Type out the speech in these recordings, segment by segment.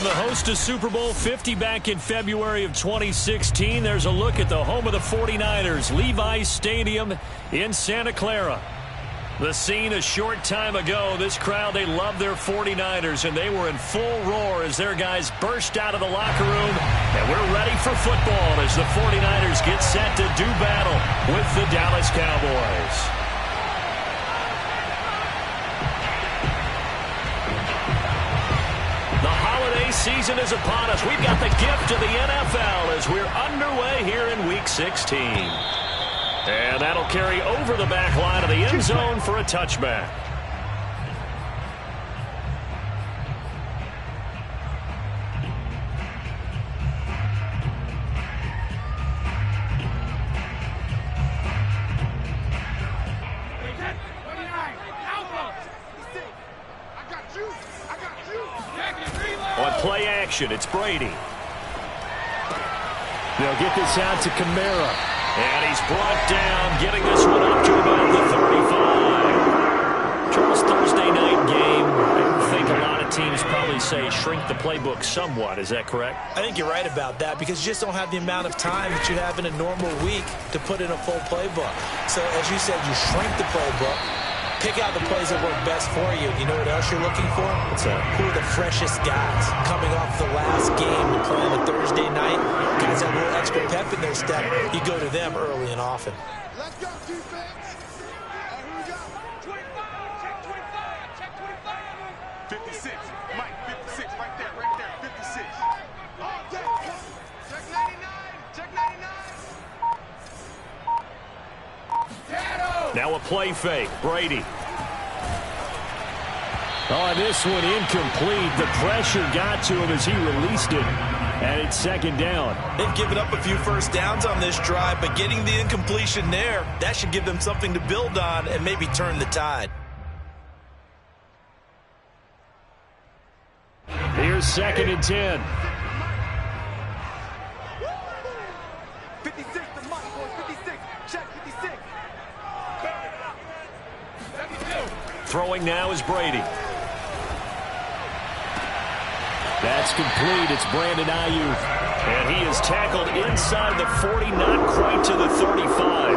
the host of Super Bowl 50 back in February of 2016. There's a look at the home of the 49ers, Levi's Stadium in Santa Clara. The scene a short time ago, this crowd, they love their 49ers, and they were in full roar as their guys burst out of the locker room. And we're ready for football as the 49ers get set to do battle with the Dallas Cowboys. The holiday season is upon us. We've got the gift of the NFL as we're underway here in Week 16. And that'll carry over the back line of the end zone for a touchback. On play action, it's Brady. They'll get this out to Kamara. And he's brought down, getting this one up to about the 35. Charles, Thursday night game, I think a lot of teams probably say shrink the playbook somewhat. Is that correct? I think you're right about that because you just don't have the amount of time that you have in a normal week to put in a full playbook. So, as you said, you shrink the playbook. Pick out the plays that work best for you. You know what else you're looking for? What's that? Who are the freshest guys coming off the last game to play on a Thursday night? Guys have a little extra pep in their step. You go to them early and often. Let's go, defense. Here we go. 25. Check 25. Check 25. 56. Mike, 56. Right there. 56. All day. Check 99. Check 99. Now a play fake. Brady. Oh, this one incomplete. The pressure got to him as he released it. And it's second down. They've given up a few first downs on this drive, but getting the incompletion there, that should give them something to build on and maybe turn the tide. Here's second and 10. 56 to Mike, boys. 56. Check 56. Throwing now is Brady. That's complete. It's Brandon Ayuk. And he is tackled inside the 40, not quite to the 35.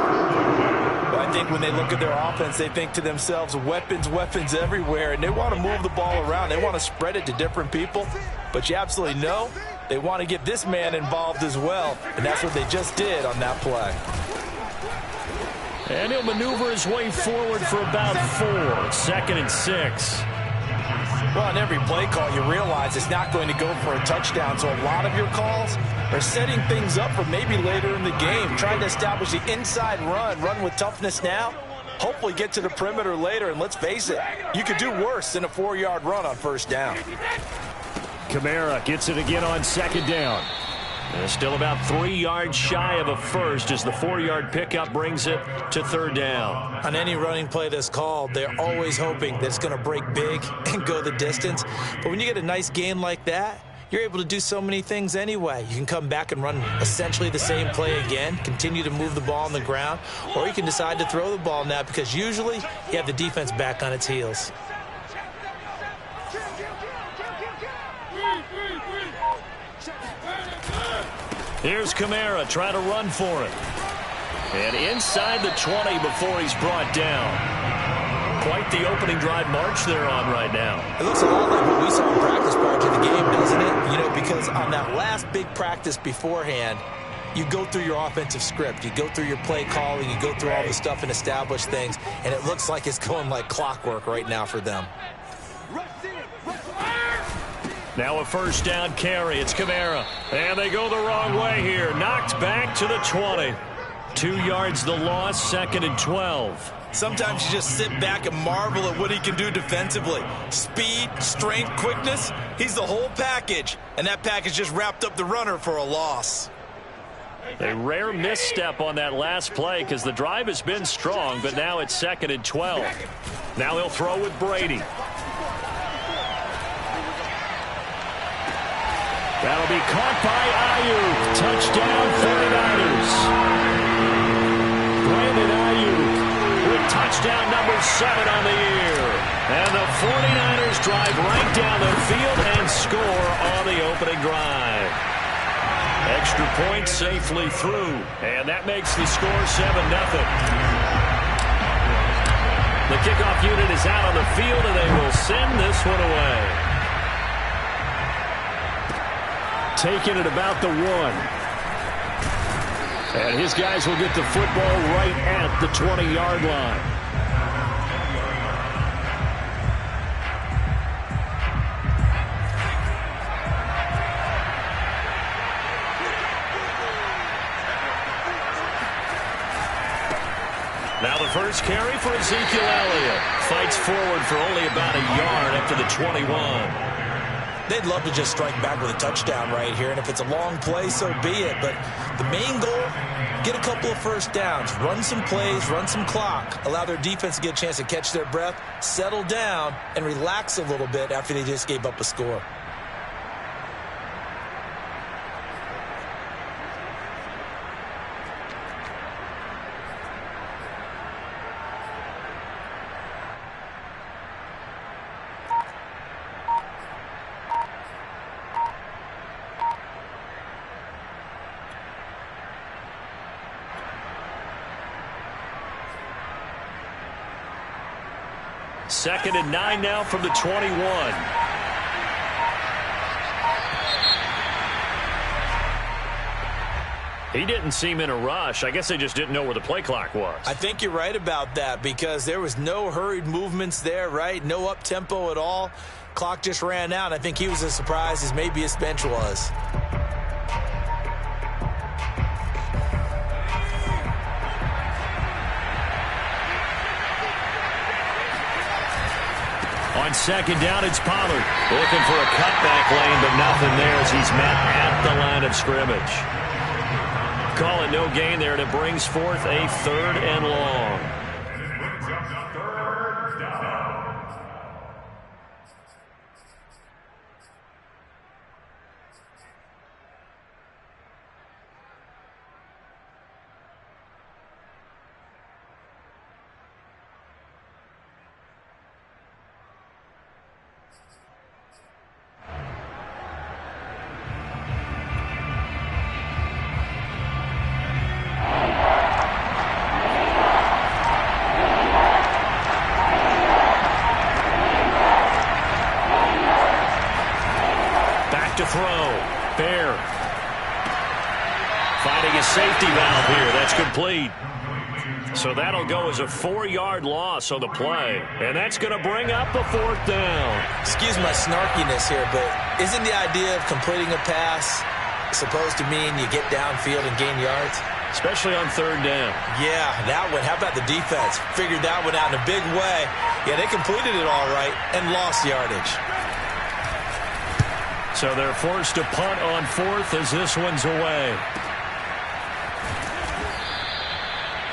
But I think when they look at their offense, they think to themselves, weapons, weapons everywhere. And they want to move the ball around. They want to spread it to different people. But you absolutely know they want to get this man involved as well. And that's what they just did on that play. And he'll maneuver his way forward for about 4. Second and 6. Well, on every play call, you realize it's not going to go for a touchdown. So a lot of your calls are setting things up for maybe later in the game, trying to establish the inside run with toughness now, hopefully get to the perimeter later. And let's face it, you could do worse than a 4-yard run on first down. Kamara gets it again on second down. And still about 3 yards shy of a first as the 4-yard pickup brings it to third down. On any running play that's called, they're always hoping that it's going to break big and go the distance. But when you get a nice gain like that, you're able to do so many things anyway. You can come back and run essentially the same play again, continue to move the ball on the ground, or you can decide to throw the ball now because usually you have the defense back on its heels. Here's Kamara trying to run for it. And inside the 20 before he's brought down. Quite the opening drive march they're on right now. It looks a lot like what we saw in practice prior to the game, doesn't it? You know, because on that last big practice beforehand, you go through your offensive script. You go through your play calling. You go through all the stuff and establish things. And it looks like it's going like clockwork right now for them. Now a first down carry. It's Kamara. And they go the wrong way here. Knocked back to the 20. 2 yards the loss, second and 12. Sometimes you just sit back and marvel at what he can do defensively. Speed, strength, quickness. He's the whole package. And that package just wrapped up the runner for a loss. A rare misstep on that last play because the drive has been strong, but now it's second and 12. Now he'll throw with Brady. That'll be caught by Ayuk. Touchdown 49ers. Brandon Ayuk with touchdown. touchdown number 7 on the year. And the 49ers drive right down the field and score on the opening drive. Extra point safely through, and that makes the score 7-0. The kickoff unit is out on the field, and they will send this one away. Taking it about the 1. And his guys will get the football right at the 20-yard line. Now the first carry for Ezekiel Elliott. Fights forward for only about a yard up to the 21. They'd love to just strike back with a touchdown right here, and if it's a long play, so be it. But the main goal, get a couple of first downs, run some plays, run some clock, allow their defense to get a chance to catch their breath, settle down, and relax a little bit after they just gave up a score. Second and 9 now from the 21. He didn't seem in a rush. I guess they just didn't know where the play clock was. I think you're right about that because there was no hurried movements there, right? No up-tempo at all. Clock just ran out. I think he was as surprised as maybe his bench was. On second down, it's Pollard. Looking for a cutback lane, but nothing there as he's met at the line of scrimmage. Call it no gain there, and it brings forth a 3rd and long. To throw. Bear. Finding a safety valve here. That's complete. So that'll go as a 4-yard loss on the play. And that's going to bring up a 4th down. Excuse my snarkiness here, but isn't the idea of completing a pass supposed to mean you get downfield and gain yards? Especially on 3rd down. Yeah, that one. How about the defense? Figured that one out in a big way. Yeah, they completed it all right and lost yardage. So they're forced to punt on 4th as this one's away.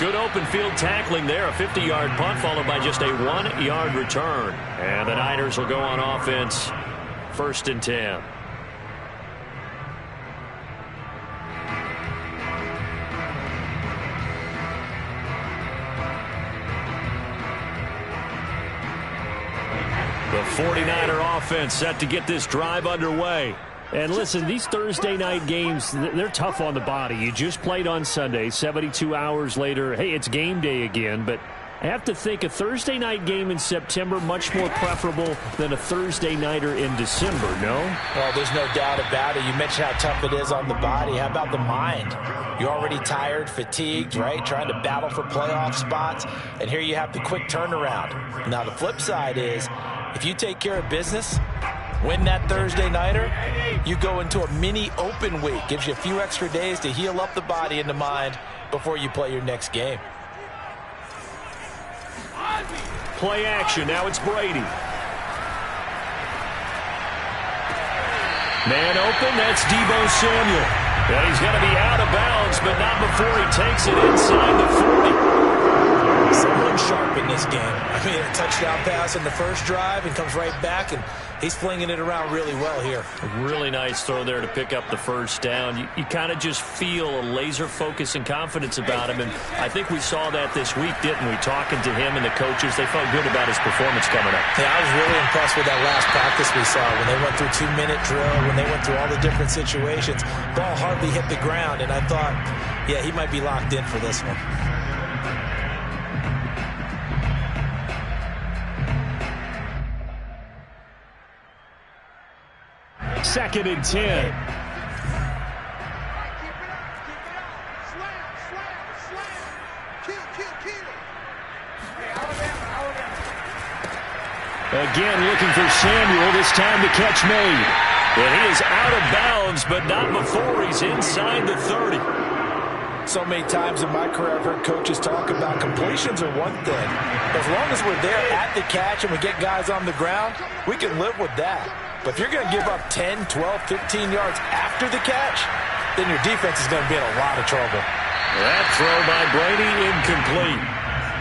Good open field tackling there. A 50-yard punt followed by just a 1-yard return. And the Niners will go on offense. 1st and 10. The 49er offense set to get this drive underway. And listen, these Thursday night games, they're tough on the body. You just played on Sunday, 72 hours later. Hey, it's game day again, but I have to think a Thursday night game in September much more preferable than a Thursday nighter in December, no? Well, there's no doubt about it. You mentioned how tough it is on the body. How about the mind? You're already tired, fatigued, right? Trying to battle for playoff spots. And here you have the quick turnaround. Now, the flip side is, if you take care of business, win that Thursday nighter, you go into a mini open week. Gives you a few extra days to heal up the body and the mind before you play your next game. Play action. Now it's Brady. Man open. That's Deebo Samuel. And he's going to be out of bounds, but not before he takes it inside the 40. Someone sharp in this game. I mean, a touchdown pass in the first drive and comes right back, and he's flinging it around really well here. A really nice throw there to pick up the first down. You kind of just feel a laser focus and confidence about him, and I think we saw that this week, didn't we? Talking to him and the coaches, they felt good about his performance coming up. Yeah, I was really impressed with that last practice we saw when they went through 2-minute drill, when they went through all the different situations. Ball hardly hit the ground, and I thought, yeah, he might be locked in for this one. Second and 10. Again, looking for Samuel. This time the catch made. And he is out of bounds, but not before he's inside the 30. So many times in my career, I've heard coaches talk about completions are one thing. As long as we're there at the catch and we get guys on the ground, we can live with that. But if you're going to give up 10, 12, 15 yards after the catch, then your defense is going to be in a lot of trouble. That throw by Brady incomplete.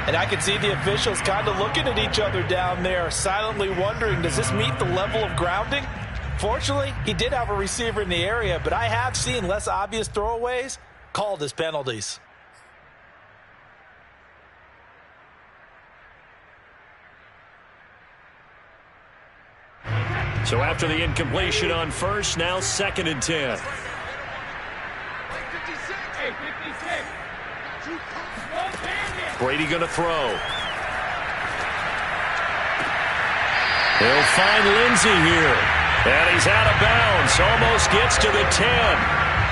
And I can see the officials kind of looking at each other down there, silently wondering, does this meet the level of grounding? Fortunately, he did have a receiver in the area, but I have seen less obvious throwaways called as penalties. So after the incompletion on first, now second and 10. Brady going to throw. He'll find Lindsey here. And he's out of bounds. Almost gets to the 10.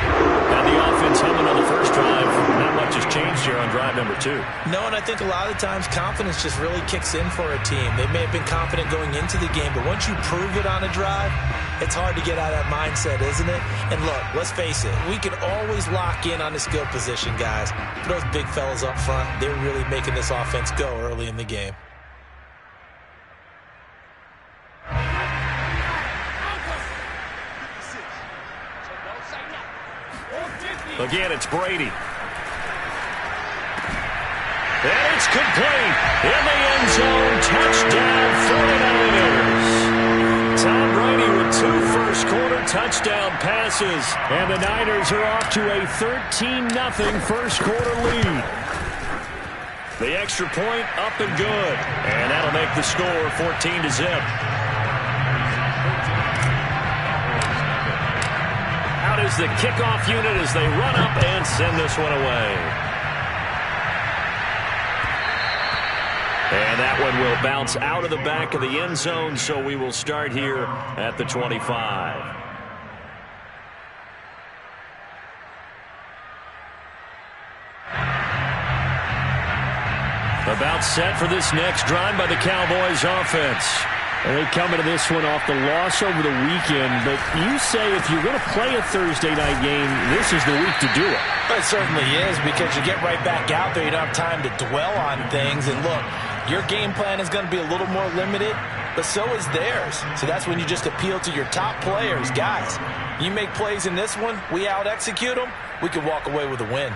And the offense humming on the first drive. Not much has changed here on drive number 2. No, and I think a lot of times confidence just really kicks in for a team. They may have been confident going into the game, but once you prove it on a drive, it's hard to get out of that mindset, isn't it? And look, let's face it, we can always lock in on the skill position, guys. But those big fellas up front, they're really making this offense go early in the game. Again, it's Brady. And it's complete. In the end zone, touchdown 49ers. Tom Brady with 2 first-quarter touchdown passes. And the Niners are off to a 13-0 first-quarter lead. The extra point up and good. And that'll make the score 14-0. Out is the kickoff unit as they run up and send this one away. And that one will bounce out of the back of the end zone, so we will start here at the 25. About set for this next drive by the Cowboys offense. And they come into this one off the loss over the weekend, but you say if you're going to play a Thursday night game, this is the week to do it. It certainly is, because you get right back out there. You don't have time to dwell on things. And look, your game plan is going to be a little more limited, but so is theirs. So that's when you just appeal to your top players. Guys, you make plays in this one, we out-execute them, we can walk away with a win.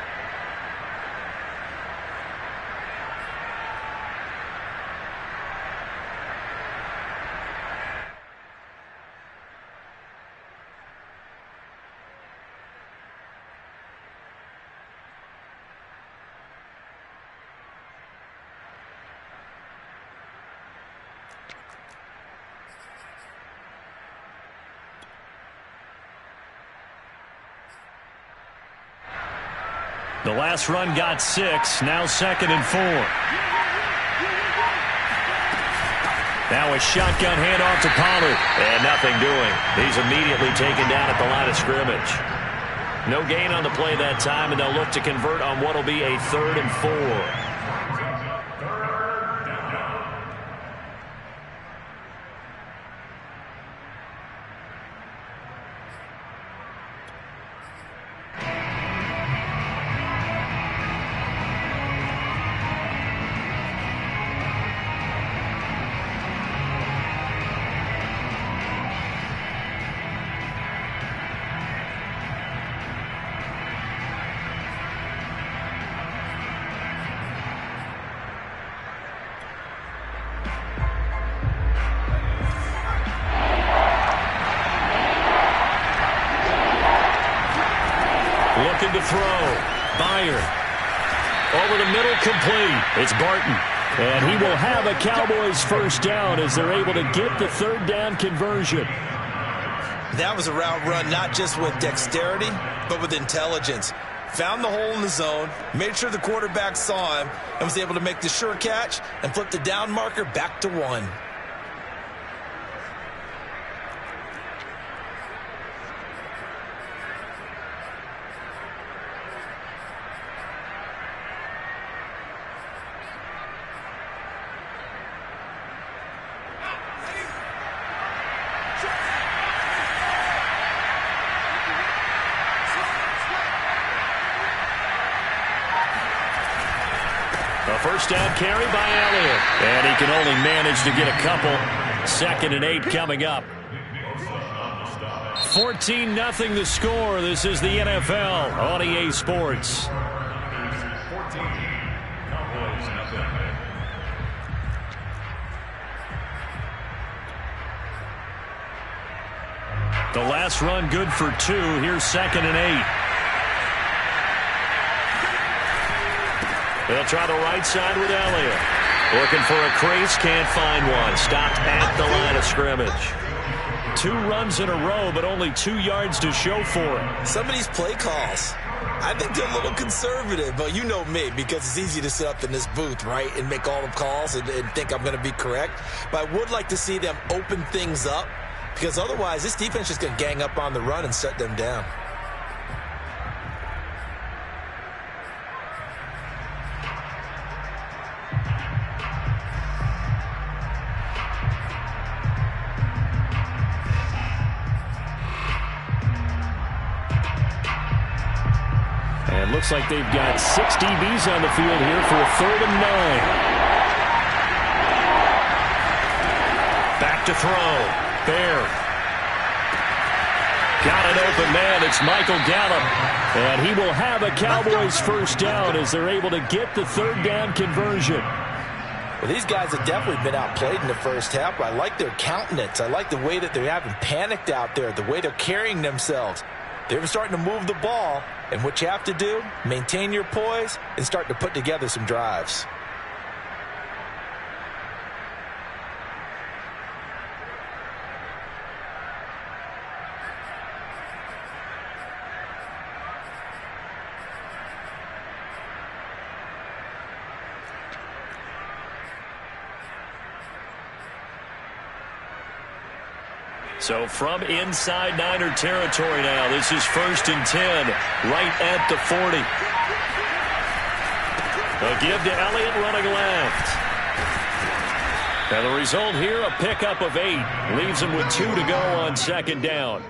The last run got 6, now second and 4. Now a shotgun handoff to Pollard, and nothing doing. He's immediately taken down at the line of scrimmage. No gain on the play that time, and they'll look to convert on what will be a 3rd and 4. Looking to throw. Byer. Over the middle, complete. It's Barton. And he will have a Cowboys first down as they're able to get the third down conversion. That was a route run not just with dexterity, but with intelligence. Found the hole in the zone, made sure the quarterback saw him, and was able to make the sure catch and flip the down marker back to 1. A first down carry by Elliott. And he can only manage to get a couple. 2nd and 8 coming up. 14-0 the score. This is the NFL on EA Sports. The last run good for 2. Here's 2nd and 8. They'll try the right side with Elliott. Looking for a crease, can't find one. Stopped at the line of scrimmage. 2 runs in a row, but only 2 yards to show for it. Some of these play calls, I think they're a little conservative, but you know me, because it's easy to sit up in this booth, right, and make all the calls and think I'm going to be correct. But I would like to see them open things up, because otherwise this defense is going to gang up on the run and shut them down. And looks like they've got 6 DBs on the field here for a 3rd and 9. Back to throw. Bear. Got an open man. It's Michael Gallup. And he will have a Cowboys first down as they're able to get the 3rd down conversion. Well, these guys have definitely been outplayed in the first half, but I like their countenance. I like the way that they're having panicked out there, the way they're carrying themselves. They're starting to move the ball, and what you have to do, maintain your poise and start to put together some drives. So from inside Niner territory now, this is 1st and 10, right at the 40. A give to Elliott running left. And the result here, a pickup of 8. Leaves him with 2 to go on 2nd down.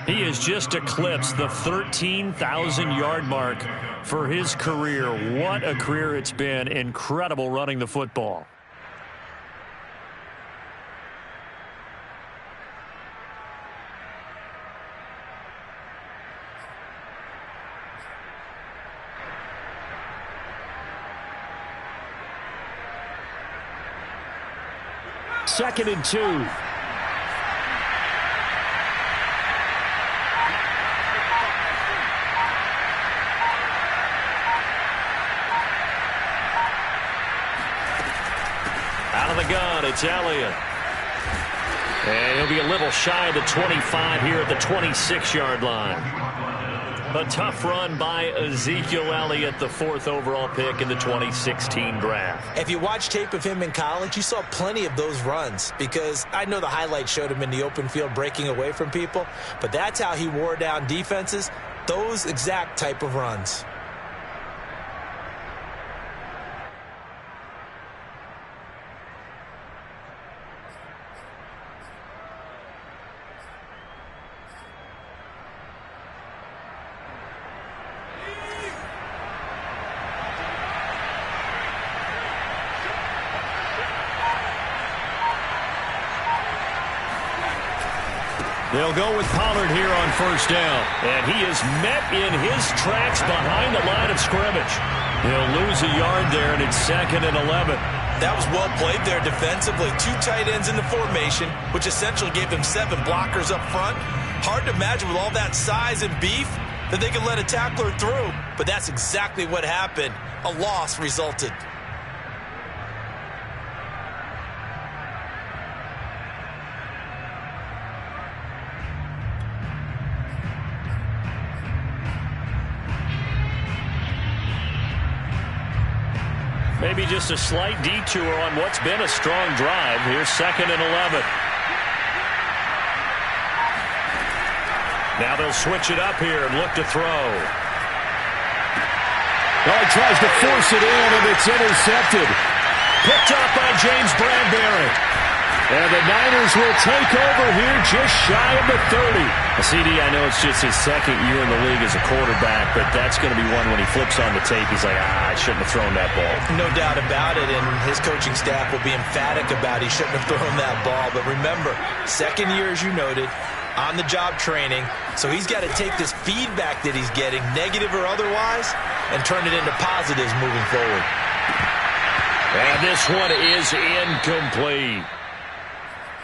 He has just eclipsed the 13,000-yard mark for his career. What a career it's been. Incredible running the football. Second and 2. Out of the gun, it's Elliott. And he'll be a little shy of the 25 here at the 26-yard line. A tough run by Ezekiel Elliott, the 4th overall pick in the 2016 draft. If you watch tape of him in college, you saw plenty of those runs, because I know the highlight showed him in the open field breaking away from people, but that's how he wore down defenses, those exact type of runs. They'll go with Pollard here on 1st down. And he is met in his tracks behind the line of scrimmage. He'll lose a yard there, and it's 2nd and 11. That was well played there defensively. 2 tight ends in the formation, which essentially gave them 7 blockers up front. Hard to imagine with all that size and beef, that they could let a tackler through, but that's exactly what happened. A loss resulted. Maybe just a slight detour on what's been a strong drive. Here's 2nd and 11. Now they'll switch it up here and look to throw. Oh, he tries to force it in, and it's intercepted. Picked up by James Bradbury. And the Niners will take over here just shy of the 30. CD, I know it's just his 2nd year in the league as a quarterback, but that's going to be one when he flips on the tape, he's like, I shouldn't have thrown that ball. No doubt about it, and his coaching staff will be emphatic about he shouldn't have thrown that ball. But remember, 2nd year, as you noted, on-the-job training, so he's got to take this feedback that he's getting, negative or otherwise, and turn it into positives moving forward. And this one is incomplete.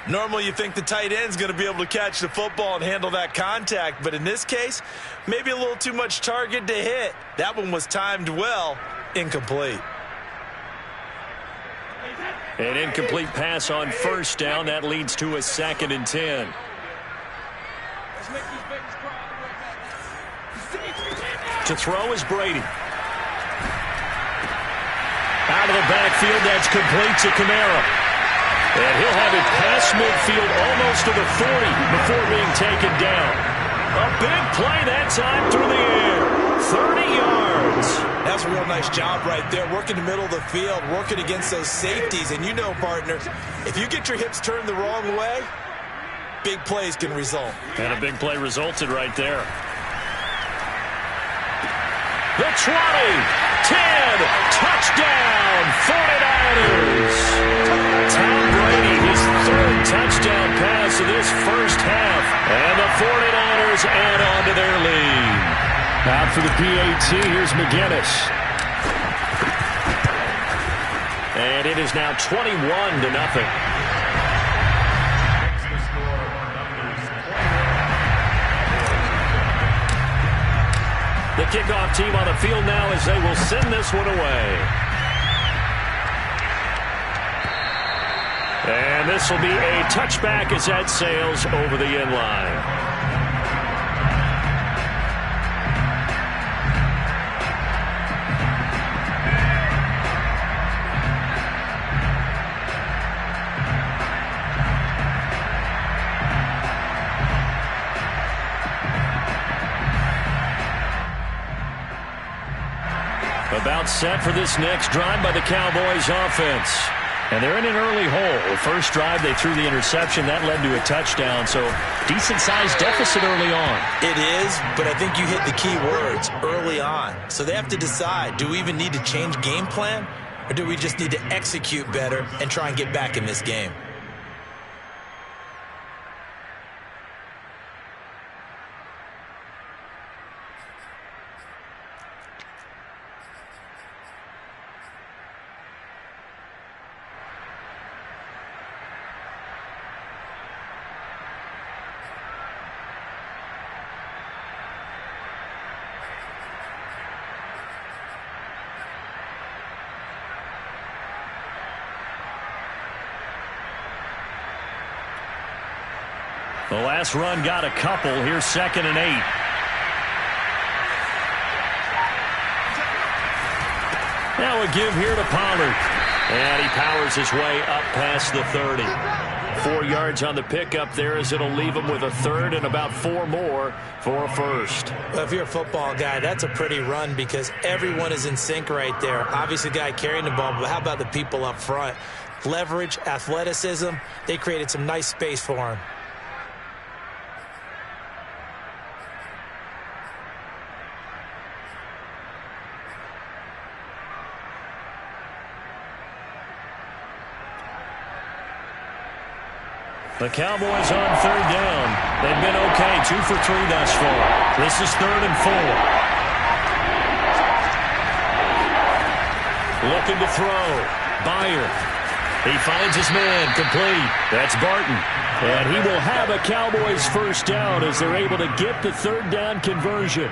Normally you think the tight end's going to be able to catch the football and handle that contact, but in this case, maybe a little too much target to hit. That one was timed well, incomplete. An incomplete pass on 1st down. That leads to a 2nd and 10. To throw is Brady. Out of the backfield, that's complete to Kamara. And he'll have it past midfield almost to the 40 before being taken down. A big play that time through the air. 30 yards. That's a real nice job right there. Working the middle of the field, working against those safeties. And you know, partner, if you get your hips turned the wrong way, big plays can result. And a big play resulted right there. The 20, 10, touchdown, 49ers. Tom Brady, his 3rd touchdown pass of this first half. And the 49ers add on to their lead. Out for the PAT, here's McGinnis. And it is now 21-0. The kickoff team on the field now as they will send this one away. And this will be a touchback as that sails over the end line. About set for this next drive by the Cowboys offense. And they're in an early hole. The first drive, they threw the interception. That led to a touchdown, so decent-sized deficit early on. It is, but I think you hit the key words, early on. So they have to decide, do we even need to change game plan, or do we just need to execute better and try and get back in this game? The last run got a couple. Here's 2nd and 8. Now a give here to Pollard. And he powers his way up past the 30. 4 yards on the pickup there as it'll leave him with a 3rd and about 4 more for a 1st. Well, if you're a football guy, that's a pretty run because everyone is in sync right there. Obviously, the guy carrying the ball, but how about the people up front? Leverage, athleticism, they created some nice space for him. The Cowboys on 3rd down. They've been okay, 2 for 3 thus far. This is 3rd and 4. Looking to throw. Byer. He finds his man, complete. That's Barton. And he will have a Cowboys first down as they're able to get the third down conversion.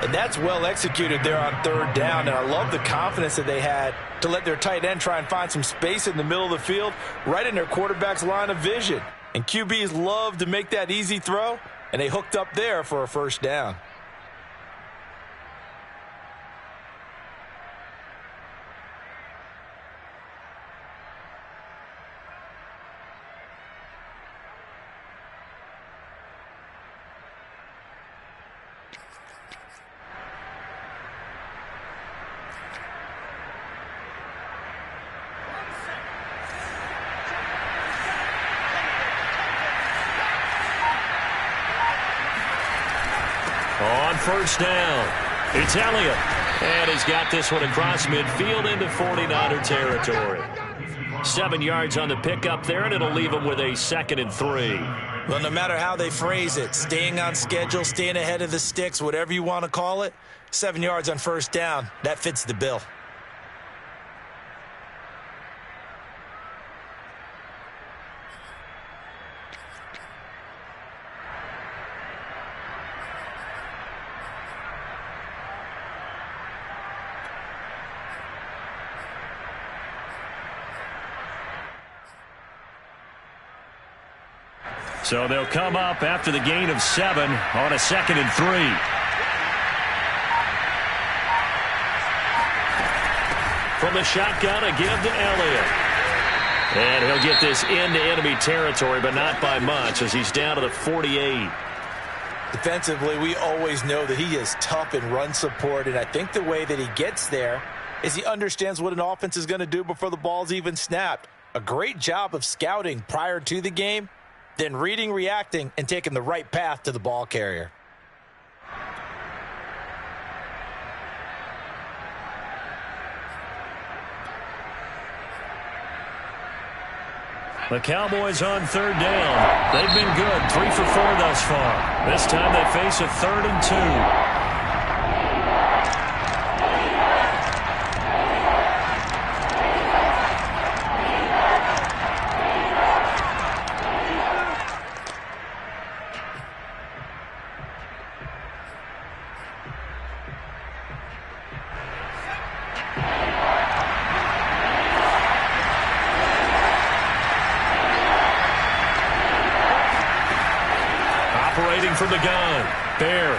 And that's well executed there on third down, and I love the confidence that they had to let their tight end try and find some space in the middle of the field, right in their quarterback's line of vision. And QBs love to make that easy throw, and they hooked up there for a first down. On first down, it's Elliott. And he's got this one across midfield into 49er territory. 7 yards on the pickup there, and it'll leave him with a 2nd and 3. Well, no matter how they phrase it, staying on schedule, staying ahead of the sticks, whatever you want to call it, 7 yards on first down, that fits the bill. So they'll come up after the gain of 7 on a 2nd and 3. From the shotgun, a give to Elliott. And he'll get this into enemy territory, but not by much as he's down to the 48. Defensively, we always know that he is tough in run support, and I think the way that he gets there is he understands what an offense is going to do before the ball's even snapped. A great job of scouting prior to the game, then reading, reacting, and taking the right path to the ball carrier. The Cowboys on third down. They've been good, 3 for 4 thus far. This time they face a 3rd and 2. From the gun, Bear.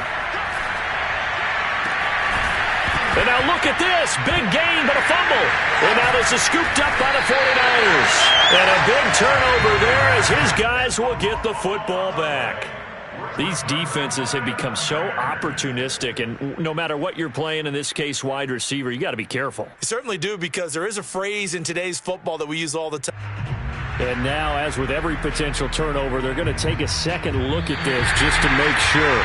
And now look at this. Big gain, but a fumble. And now this is scooped up by the 49ers. And a big turnover there as his guys will get the football back. These defenses have become so opportunistic, and no matter what you're playing, in this case wide receiver, you got to be careful. You certainly do, because there is a phrase in today's football that we use all the time. And now, as with every potential turnover, they're going to take a second look at this just to make sure.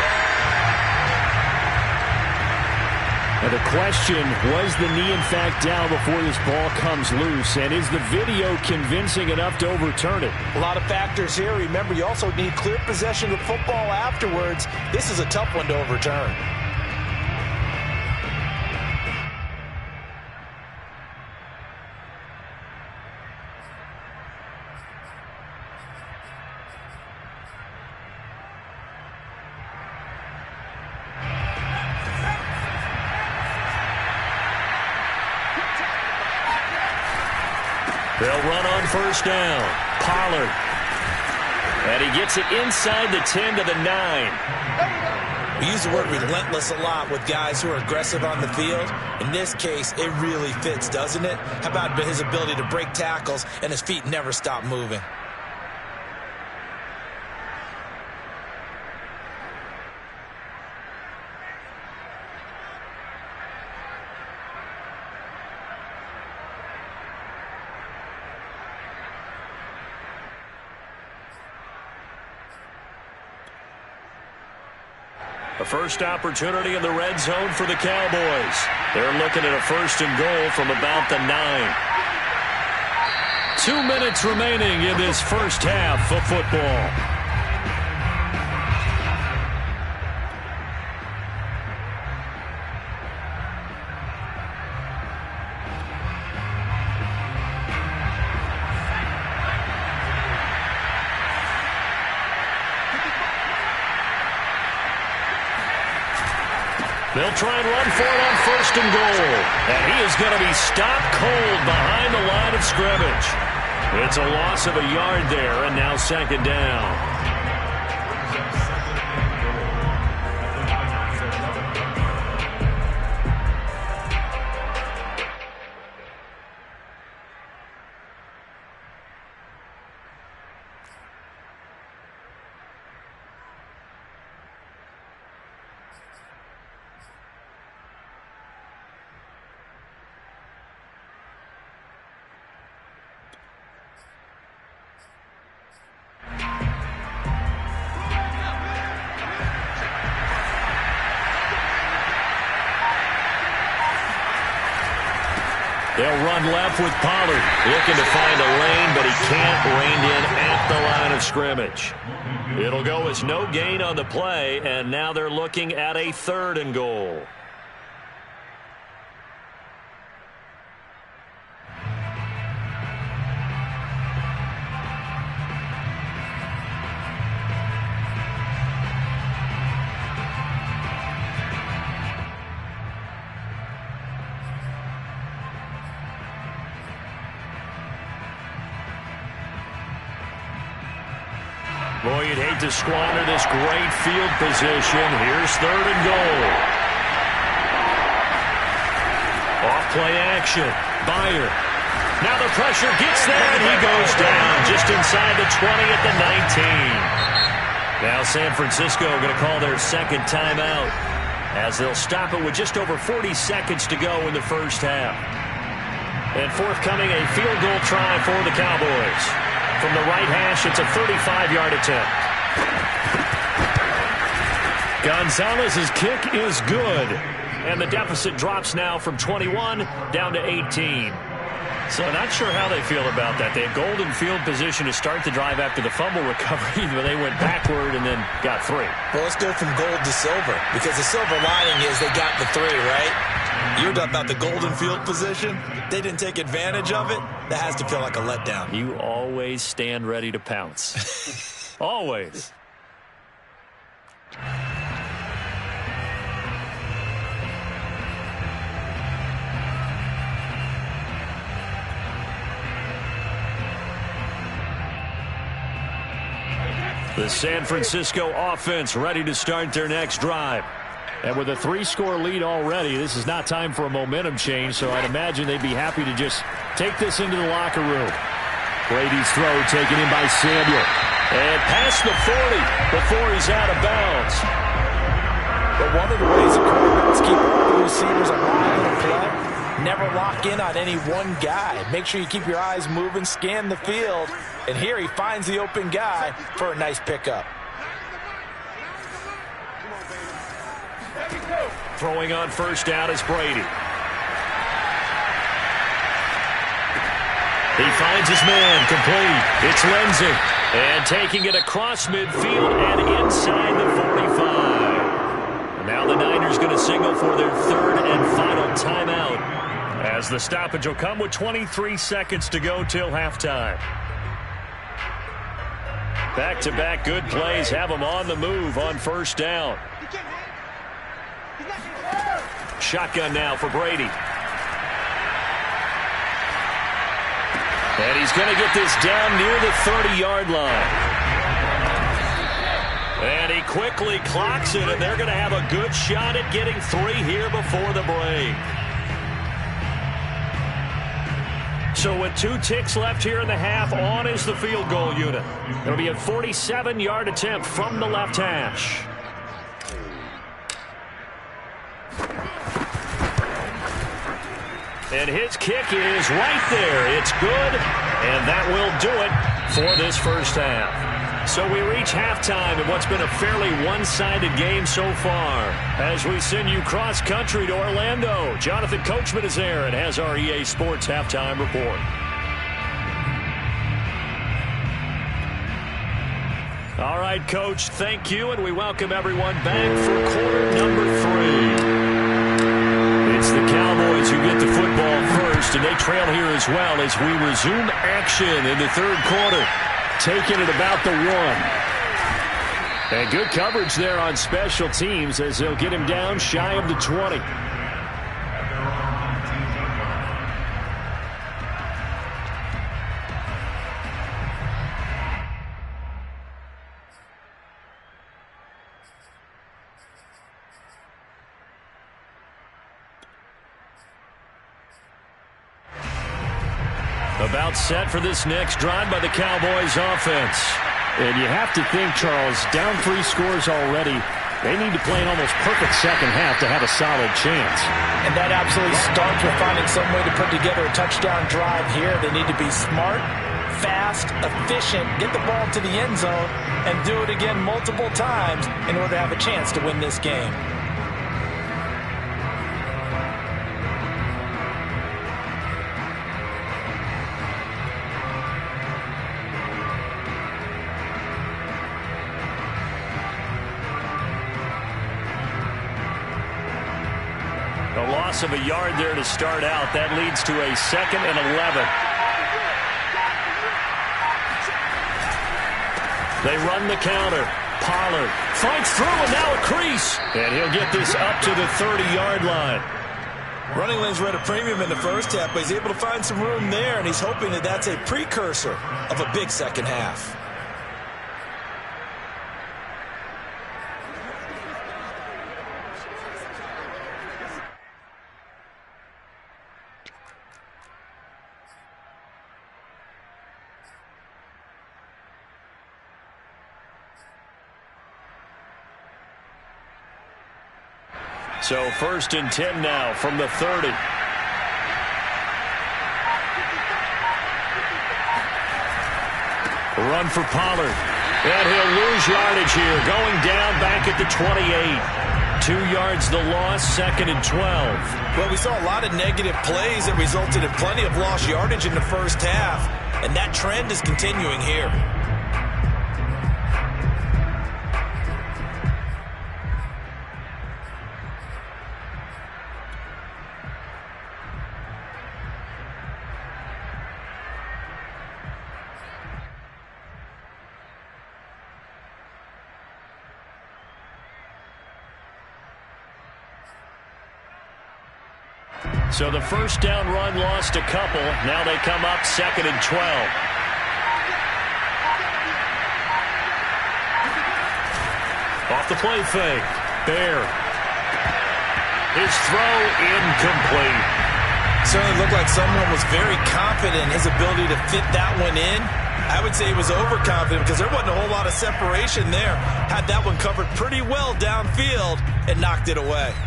Now the question, was the knee in fact down before this ball comes loose? And is the video convincing enough to overturn it? A lot of factors here. Remember, you also need clear possession of the football afterwards. This is a tough one to overturn. They'll run on first down. Pollard. And he gets it inside the 10 to the 9. We use the word relentless a lot with guys who are aggressive on the field. In this case, it really fits, doesn't it? How about his ability to break tackles and his feet never stop moving? A first opportunity in the red zone for the Cowboys. They're looking at a 1st and goal from about the 9. 2 minutes remaining in this first half of football. They'll try and run for it on 1st and goal. And he is going to be stopped cold behind the line of scrimmage. It's a loss of a yard there, and now 2nd down. They'll run left with Pollard, looking to find a lane, but he can't rein in at the line of scrimmage. It'll go as no gain on the play, and now they're looking at a 3rd and goal. Boy, you'd hate to squander this great field position. Here's 3rd and goal. Off-play action. Byer. Now the pressure gets there, and he goes down just inside the 20 at the 19. Now San Francisco going to call their 2nd timeout as they'll stop it with just over 40 seconds to go in the 1st half. And forthcoming, a field goal try for the Cowboys. From the right hash, it's a 35-yard attempt. Gonzalez's kick is good. And the deficit drops now from 21 down to 18. So not sure how they feel about that. They had golden field position to start the drive after the fumble recovery, but they went backward and then got 3. Well, let's go from gold to silver, because the silver lining is they got the 3, right? You're talking about the golden field position. They didn't take advantage of it. That has to feel like a letdown. You always stand ready to pounce. Always. The San Francisco offense ready to start their next drive. And with a 3-score lead already, this is not time for a momentum change, so I'd imagine they'd be happy to just take this into the locker room. Brady's throw taken in by Samuel. And past the 40 before he's out of bounds. But one of the ways the quarterbacks keep the receivers alive in the play, never lock in on any one guy. Make sure you keep your eyes moving, scan the field. And here he finds the open guy for a nice pickup. Throwing on 1st down is Brady. He finds his man complete. It's Lindsey. And taking it across midfield and inside the 45. And now the Niners going to signal for their 3rd and final timeout, as the stoppage will come with 23 seconds to go till halftime. Back-to-back good plays have them on the move on 1st down. Shotgun now for Brady. And he's going to get this down near the 30-yard line. And he quickly clocks it, and they're going to have a good shot at getting 3 here before the break. So with 2 ticks left here in the half, on is the field goal unit. It'll be a 47-yard attempt from the left hash. And his kick is right there. It's good, and that will do it for this 1st half. So we reach halftime in what's been a fairly one-sided game so far. As we send you cross-country to Orlando, Jonathan Coachman is there and has our EA Sports halftime report. All right, Coach, thank you, and we welcome everyone back for quarter number 3. It's the Cowboys who get the football first, and they trail here as well as we resume action in the 3rd quarter. Taking it about the 1. And good coverage there on special teams as they'll get him down shy of the 20. About set for this next drive by the Cowboys offense. And you have to think, Charles, down 3 scores already. They need to play an almost perfect second half to have a solid chance. And that absolutely starts with finding some way to put together a touchdown drive here. They need to be smart, fast, efficient, get the ball to the end zone, and do it again multiple times in order to have a chance to win this game. A loss of a yard there to start out. That leads to a 2nd and 11. They run the counter. Pollard fights through and now a crease. And he'll get this up to the 30-yard line. Running lanes were at a premium in the first half, but he's able to find some room there, and he's hoping that that's a precursor of a big second half. So 1st and 10 now from the 30. Run for Pollard. And he'll lose yardage here. Going down back at the 28. 2 yards the loss, 2nd and 12. Well, we saw a lot of negative plays that resulted in plenty of lost yardage in the first half. And that trend is continuing here. So the first down run lost a couple. Now they come up 2nd and 12. Off the play fake. Bear. His throw incomplete. Certainly looked like someone was very confident in his ability to fit that one in. I would say he was overconfident because there wasn't a whole lot of separation there. Had that one covered pretty well downfield and knocked it away.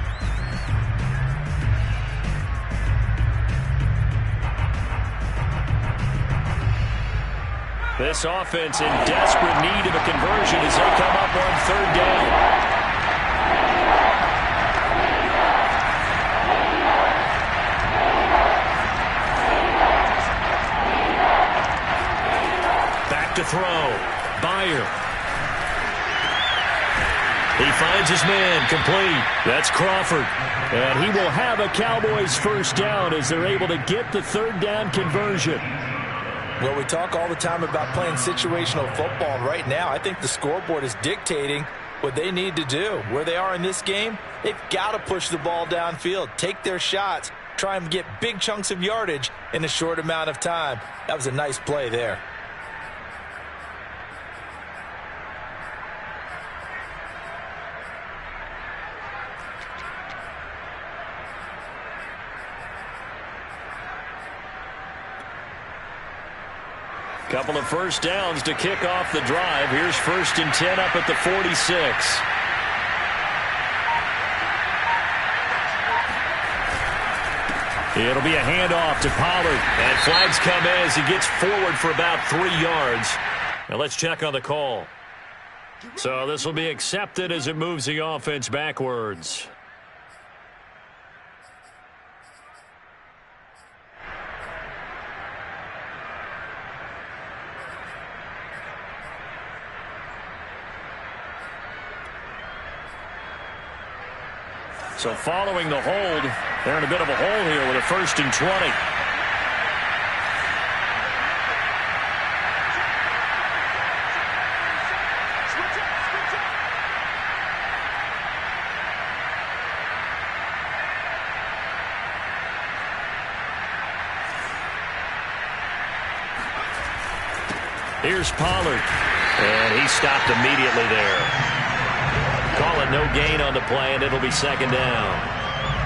This offense in desperate need of a conversion as they come up on 3rd down. Back to throw. Byer. He finds his man, complete. That's Crawford. And he will have a Cowboys first down as they're able to get the 3rd down conversion. Well, we talk all the time about playing situational football, and right now I think the scoreboard is dictating what they need to do. Where they are in this game, they've got to push the ball downfield, take their shots, try and get big chunks of yardage in a short amount of time. That was a nice play there. Couple of first downs to kick off the drive. Here's 1st and 10 up at the 46. It'll be a handoff to Pollard. And flags come in as he gets forward for about 3 yards. Now let's check on the call. So this will be accepted as it moves the offense backwards. So following the hold, they're in a bit of a hole here with a 1st and 20. Here's Pollard. And he stopped immediately there. Call it no gain on the play, and it'll be second down.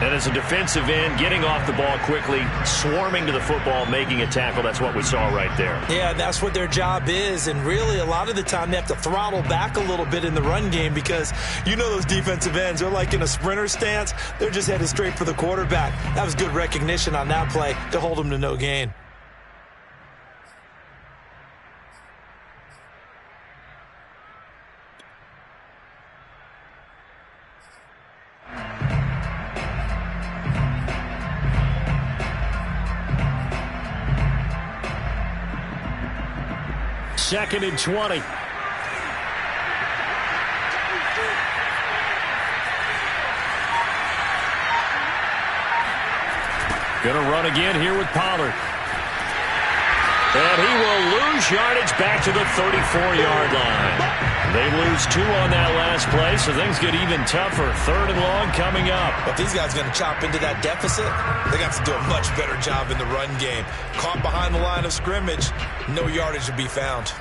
And as a defensive end, getting off the ball quickly, swarming to the football, making a tackle, that's what we saw right there. Yeah, that's what their job is. And really, a lot of the time, they have to throttle back a little bit in the run game because you know those defensive ends, they're like in a sprinter stance. They're just headed straight for the quarterback. That was good recognition on that play to hold them to no gain. Second and 20. Gonna run again here with Pollard. And he will lose yardage back to the 34-yard line. They lose 2 on that last play, so things get even tougher. Third and long coming up. If these guys are going to chop into that deficit, they got to do a much better job in the run game. Caught behind the line of scrimmage, no yardage to be found.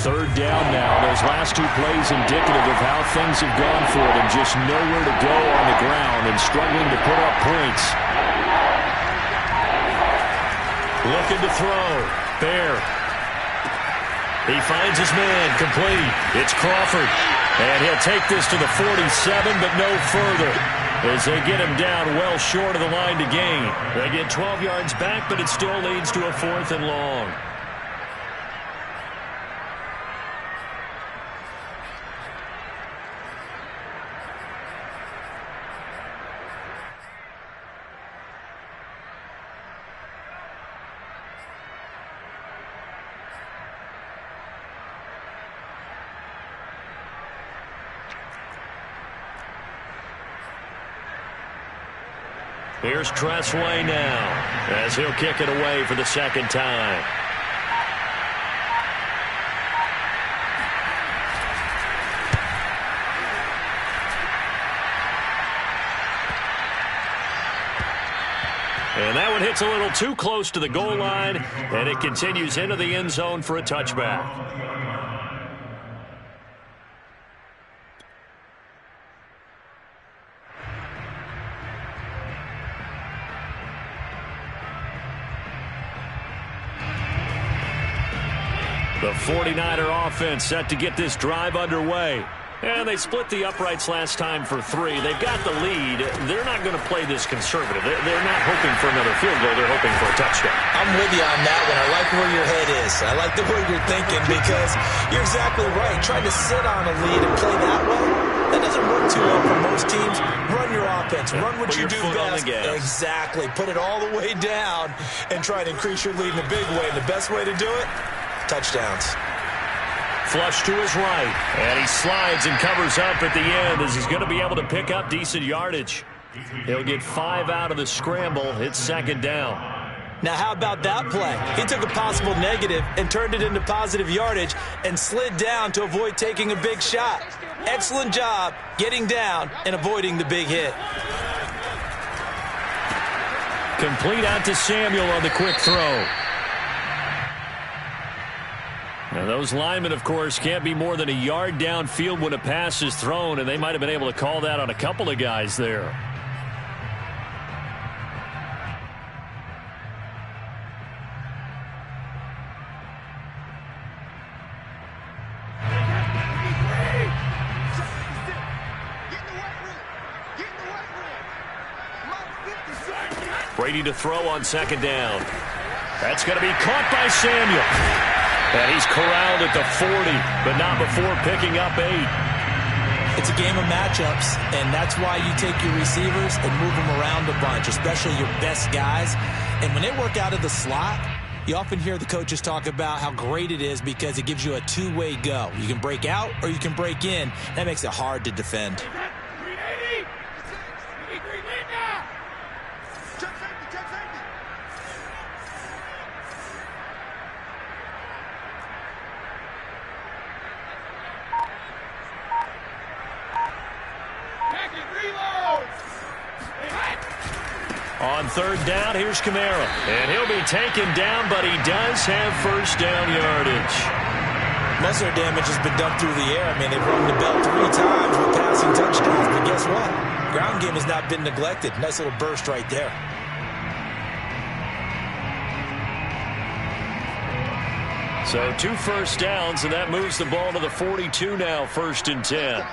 Third down now. Those last 2 plays indicative of how things have gone for them. Just nowhere to go on the ground and struggling to put up points. Looking to throw. Bear. He finds his man. Complete. It's Crawford. And he'll take this to the 47, but no further. As they get him down well short of the line to gain. They get 12 yards back, but it still leads to a 4th and long. Here's Tressway now, as he'll kick it away for the second time. And that one hits a little too close to the goal line, and it continues into the end zone for a touchback. The 49er offense set to get this drive underway. And they split the uprights last time for 3. They've got the lead. They're not going to play this conservative. They're not hoping for another field goal. They're hoping for a touchdown. I'm with you on that one. I like where your head is. I like the way you're thinking because you're exactly right. Trying to sit on a lead and play that way, that doesn't work too well for most teams. Run your offense. Run what you do best. Exactly. Put it all the way down and try to increase your lead in a big way. And the best way to do it, touchdowns. Flush to his right, and he slides and covers up at the end as he's going to be able to pick up decent yardage. He'll get 5 out of the scramble. It's second down. Now, how about that play? He took a possible negative and turned it into positive yardage and slid down to avoid taking a big shot. Excellent job getting down and avoiding the big hit. Complete out to Samuel on the quick throw. Now, those linemen, of course, can't be more than a yard downfield when a pass is thrown, and they might have been able to call that on a couple of guys there. Brady to throw on second down. That's going to be caught by Samuel. And he's corralled at the 40, but not before picking up 8. It's a game of matchups, and that's why you take your receivers and move them around a bunch, especially your best guys. And when they work out of the slot, you often hear the coaches talk about how great it is because it gives you a two-way go. You can break out or you can break in. That makes it hard to defend. On third down, here's Kamara. And he'll be taken down, but he does have first down yardage. Most of their damage has been done through the air. I mean, they've rung the bell 3 times with passing touchdowns. But guess what? Ground game has not been neglected. Nice little burst right there. So 2 first downs, and that moves the ball to the 42 now, 1st and 10.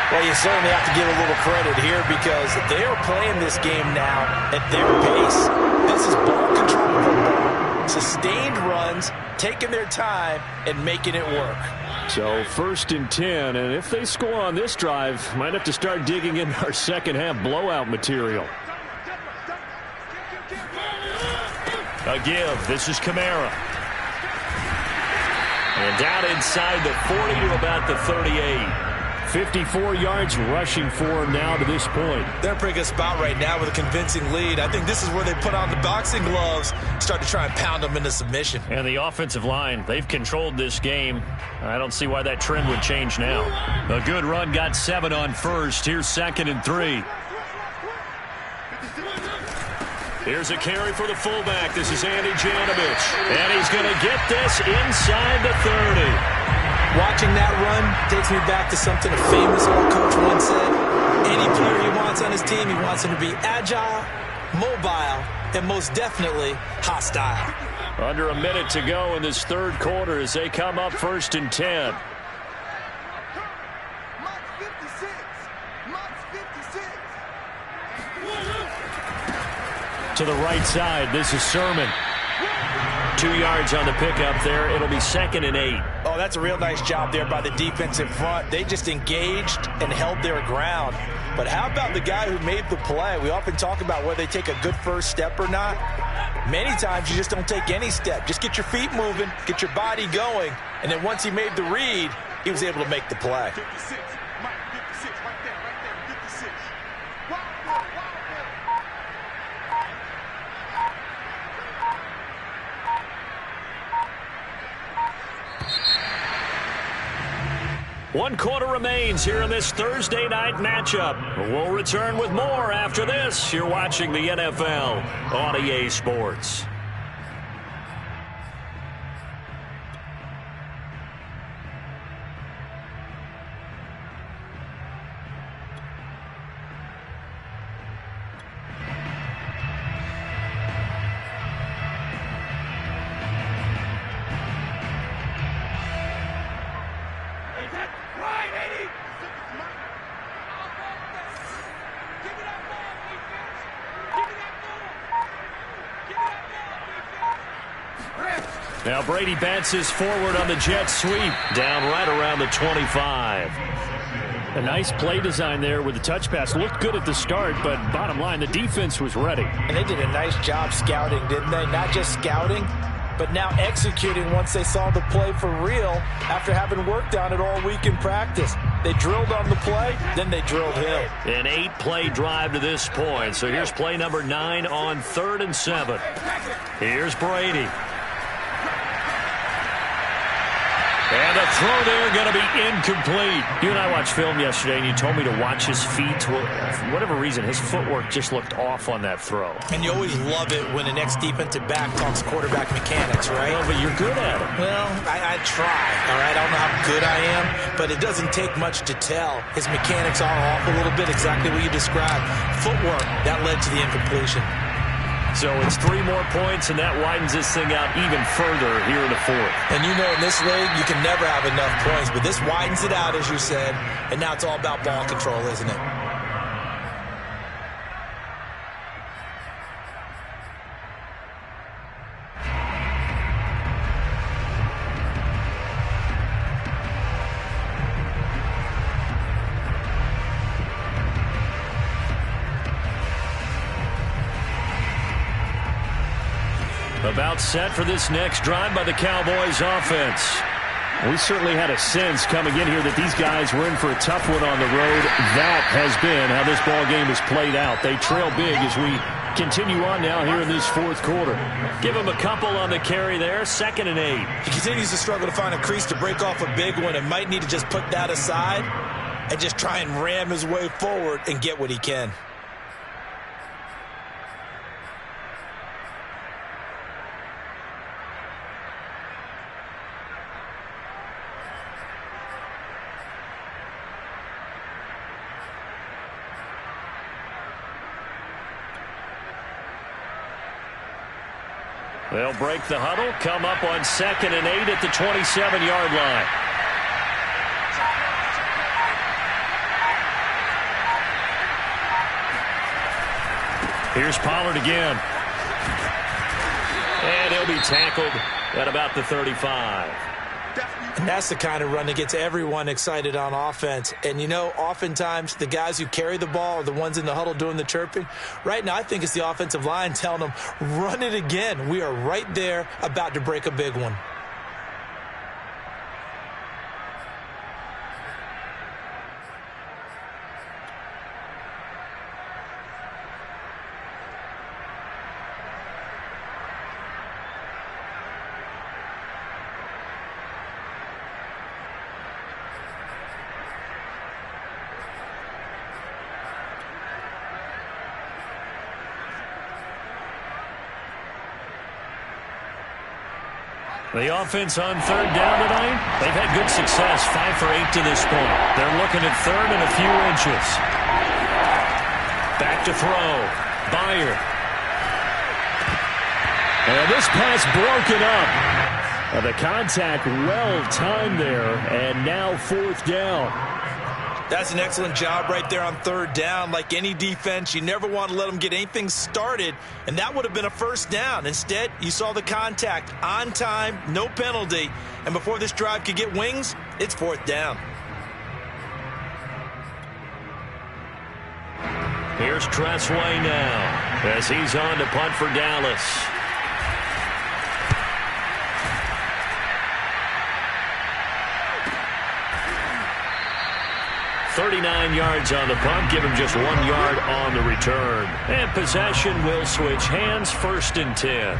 Well, you certainly have to give a little credit here because they are playing this game now at their pace. This is ball control football, sustained runs, taking their time, and making it work. So 1st and 10, and if they score on this drive, might have to start digging in our second half blowout material. A give. This is Kamara. And down inside the 40 to about the 38. 54 yards rushing for him now to this point. They're in a pretty good spot right now with a convincing lead. I think this is where they put on the boxing gloves, start to try and pound them into submission. And the offensive line, they've controlled this game. I don't see why that trend would change now. A good run, got 7 on first. Here's 2nd and 3. Here's a carry for the fullback. This is Andy Janovich. And he's going to get this inside the 30. Watching that run takes me back to something a famous old coach once said. Any player he wants on his team, he wants him to be agile, mobile, and most definitely hostile. Under a minute to go in this 3rd quarter as they come up 1st and 10. To the right side, this is Sermon. 2 yards on the pickup there. It'll be 2nd and 8. Oh, that's a real nice job there by the defense in front. They just engaged and held their ground. But how about the guy who made the play? We often talk about whether they take a good first step or not. Many times you just don't take any step. Just get your feet moving, get your body going, and then once he made the read, he was able to make the play. 56. Mike, 56. Right there, 56. One quarter remains here in this Thursday night matchup. We'll return with more after this. You're watching the NFL on EA Sports. Now Brady bounces forward on the jet sweep, down right around the 25. A nice play design there with the touch pass. Looked good at the start, but bottom line, the defense was ready. And they did a nice job scouting, didn't they? Not just scouting, but now executing once they saw the play for real after having worked on it all week in practice. They drilled on the play, then they drilled him. An 8-play drive to this point. So here's play number 9 on 3rd and 7. Here's Brady. And the throw there going to be incomplete. You and I watched film yesterday, and you told me to watch his feet. For whatever reason, his footwork just looked off on that throw. And you always love it when an ex-defensive back talks quarterback mechanics, right? Well, but you're good at it. Well, I try, all right? I don't know how good I am, but it doesn't take much to tell. His mechanics are off a little bit, exactly what you described. Footwork, that led to the incompletion. So it's 3 more points, and that widens this thing out even further here in the 4th. And you know in this league, you can never have enough points, but this widens it out, as you said, and now it's all about ball control, isn't it? About set for this next drive by the Cowboys offense. We certainly had a sense coming in here that these guys were in for a tough one on the road. That has been how this ball game has played out. They trail big as we continue on now here in this fourth quarter. Give him a couple on the carry there, 2nd and 8. He continues to struggle to find a crease to break off a big one and might need to just put that aside and just try and ram his way forward and get what he can. They'll break the huddle, come up on 2nd and 8 at the 27-yard line. Here's Pollard again. And he'll be tackled at about the 35. And that's the kind of run that gets everyone excited on offense. And, you know, oftentimes the guys who carry the ball are the ones in the huddle doing the chirping. Right now, I think it's the offensive line telling them, run it again. We are right there about to break a big one. The offense on 3rd down tonight, they've had good success, 5 for 8 to this point. They're looking at 3rd and a few inches. Back to throw. Byer. And this pass broken up. The contact well timed there, and now 4th down. That's an excellent job right there on 3rd down. Like any defense, you never want to let them get anything started, and that would have been a 1st down. Instead, you saw the contact on time, no penalty, and before this drive could get wings, it's 4th down. Here's Tressway now as he's on to punt for Dallas. .39 yards on the punt, give him just 1 yard on the return. And possession will switch hands, 1st and 10.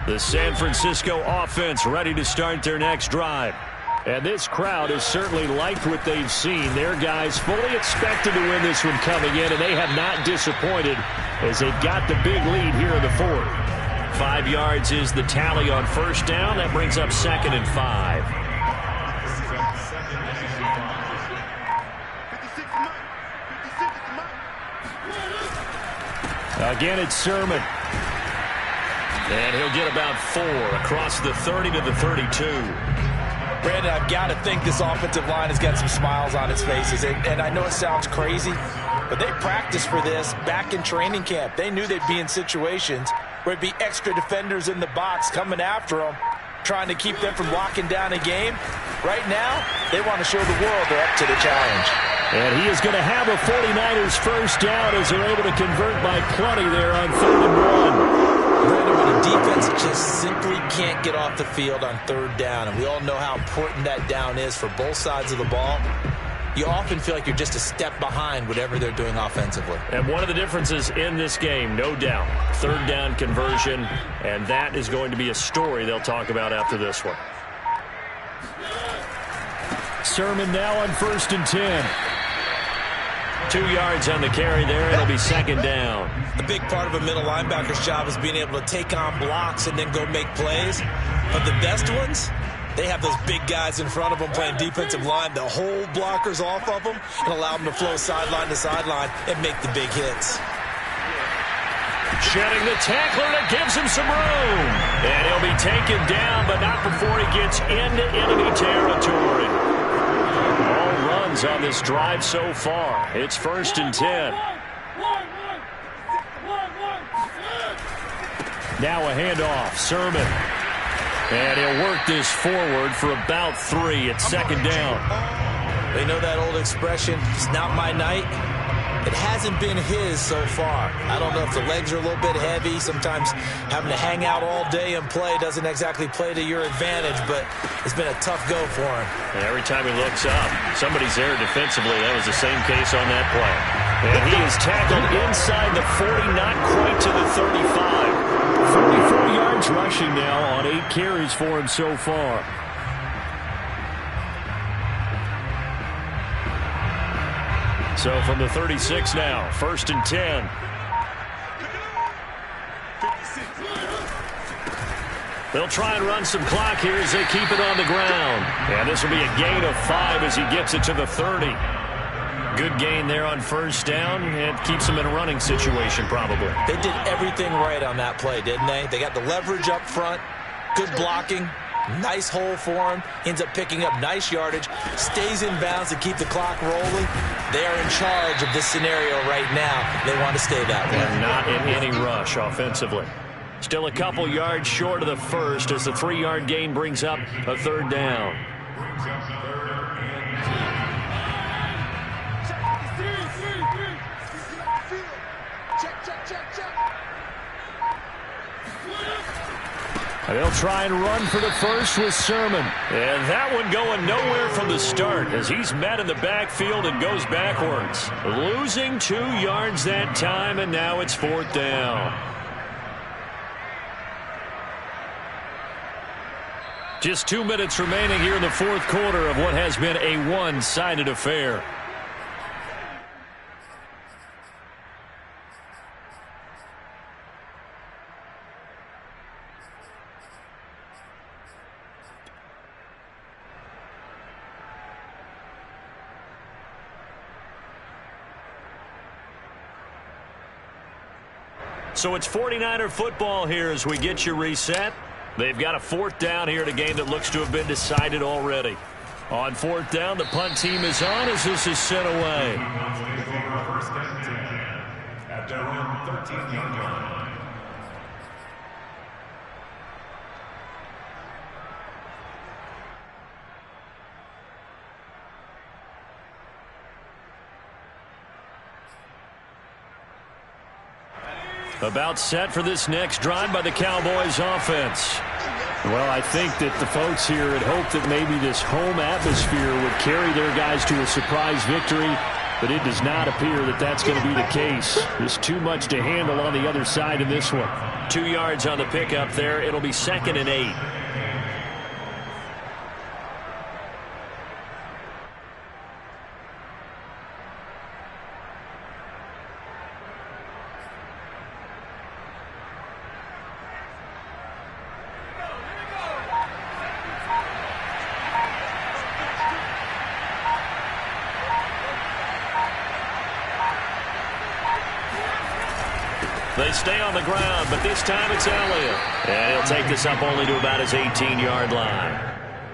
The San Francisco offense ready to start their next drive. And this crowd has certainly liked what they've seen. Their guys fully expected to win this one coming in, and they have not disappointed as they got the big lead here in the 4th. 5 yards is the tally on 1st down. That brings up 2nd and 5. Again, it's Sermon. And he'll get about 4 across the 30 to the 32. Brandon, I've got to think this offensive line has got some smiles on its faces. And I know it sounds crazy, but they practiced for this back in training camp. They knew they'd be in situations where it'd be extra defenders in the box coming after them, trying to keep them from locking down a game. Right now, they want to show the world they're up to the challenge. And he is going to have a 49ers 1st down as they're able to convert by plenty there on 3rd and 1. Brandon, when a defense just simply can't get off the field on 3rd down, and we all know how important that down is for both sides of the ball, you often feel like you're just a step behind whatever they're doing offensively. And one of the differences in this game, no doubt, 3rd down conversion, and that is going to be a story they'll talk about after this one. Sermon now on 1st and 10. 2 yards on the carry there. It'll be 2nd down. A big part of a middle linebacker's job is being able to take on blocks and then go make plays. But the best ones, they have those big guys in front of them playing defensive line to hold blockers off of them and allow them to flow sideline to sideline and make the big hits. Shedding the tackler, that gives him some room. And he'll be taken down, but not before he gets into enemy territory. All runs on this drive so far. It's 1st and 10. Now a handoff. Sermon. And he'll work this forward for about 3 at second down. They know that old expression, it's not my night. It hasn't been his so far. I don't know if the legs are a little bit heavy. Sometimes having to hang out all day and play doesn't exactly play to your advantage, but it's been a tough go for him. And every time he looks up, somebody's there defensively. That was the same case on that play. And he is tackled inside the 40, not quite to the 35. 44 yards rushing now on 8 carries for him so far. So from the 36 now, 1st and 10. They'll try and run some clock here as they keep it on the ground. And this will be a gain of 5 as he gets it to the 30. Good gain there on 1st down, and keeps him in a running situation probably. They did everything right on that play, didn't they? They got the leverage up front, good blocking. Nice hole for him. Ends up picking up nice yardage. Stays in bounds to keep the clock rolling. They are in charge of this scenario right now. They want to stay that way. And not in any rush offensively. Still a couple yards short of the first as the 3-yard gain brings up a 3rd down. They'll try and run for the first with Sermon. And that one going nowhere from the start as he's met in the backfield and goes backwards. Losing 2 yards that time, and now it's 4th down. Just 2 minutes remaining here in the 4th quarter of what has been a one-sided affair. So it's 49er football here as we get you reset. They've got a 4th down here in a game that looks to have been decided already. On 4th down, the punt team is on as this is sent away. At their own 13-yard line. About set for this next drive by the Cowboys offense. Well, I think that the folks here had hoped that maybe this home atmosphere would carry their guys to a surprise victory, but it does not appear that that's going to be the case. There's too much to handle on the other side in this one. 2 yards on the pickup there. It'll be 2nd and 8. They stay on the ground, but this time it's Elliott. And he'll take this up only to about his 18-yard line.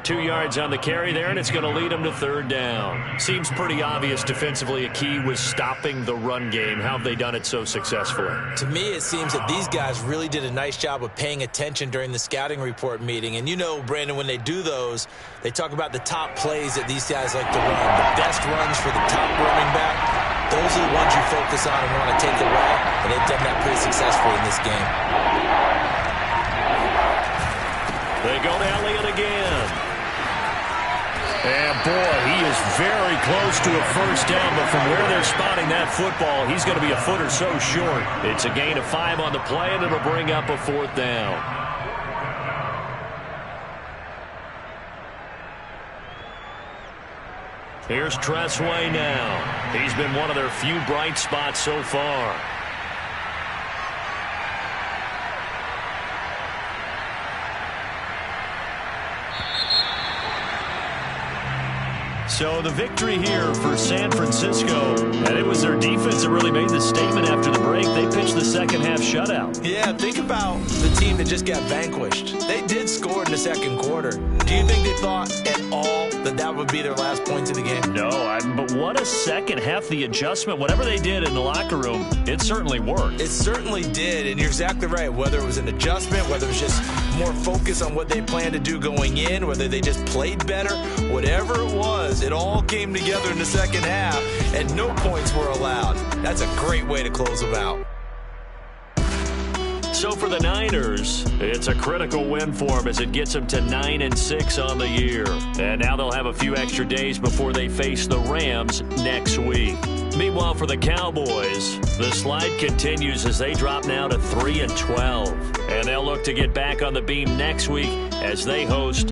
2 yards on the carry there, and it's going to lead him to 3rd down. Seems pretty obvious defensively a key was stopping the run game. How have they done it so successfully? To me, it seems that these guys really did a nice job of paying attention during the scouting report meeting. And you know, Brandon, when they do those, they talk about the top plays that these guys like to run. The best runs for the top running back. Those are the ones you focus on and want to take away. And they've done that pretty successfully in this game. They go to Elliott again. And, boy, he is very close to a 1st down, but from where they're spotting that football, he's going to be a foot or so short. It's a gain of 5 on the play, and it'll bring up a 4th down. Here's Tressway now. He's been one of their few bright spots so far. So the victory here for San Francisco, and it was their defense that really made the statement after the break. They pitched the second half shutout. Yeah, think about the team that just got vanquished. They did score in the 2nd quarter. Do you think they thought at all that that would be their last points of the game? No, but what a second half. The adjustment, whatever they did in the locker room, it certainly worked. It certainly did, and you're exactly right. Whether it was an adjustment, whether it was just more focus on what they planned to do going in, whether they just played better, whatever it was, it all came together in the second half, and no points were allowed. That's a great way to close them out. So for the Niners, it's a critical win for them as it gets them to 9-6 on the year. And now they'll have a few extra days before they face the Rams next week. Meanwhile, for the Cowboys, the slide continues as they drop now to 3-12. And they'll look to get back on the beam next week as they host